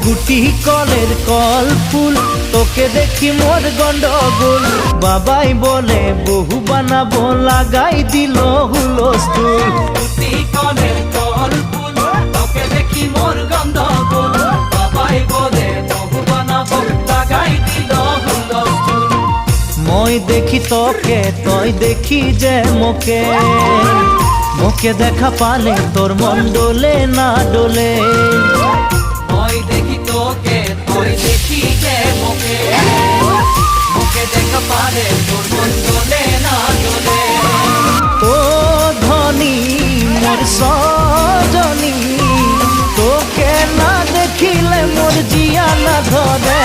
গুটি কলের কল ফুল তোকে দেখি মোর গন্ডগোল বাবাই বলে বহু বানাবো লাগাই দিল হুলস্থুল গুটি কলের কল ফুল তোকে দেখি মোর গন্ডগোল বাবাই বলে বহু বানাবো লাগাই দিল হুলস্থুল মই দেখি তোকে তই দেখি যে মোকে মোকে দেখা পালে তোর মন ডোলে না ডোলে মই দেখি তোকে তুই দেখি যে মোকে মোকে দেখা পারে তোর মন চলে না চলে ও ধনী মোর সজনী তোকে না দেখিলে মোর জিয়া না ধরে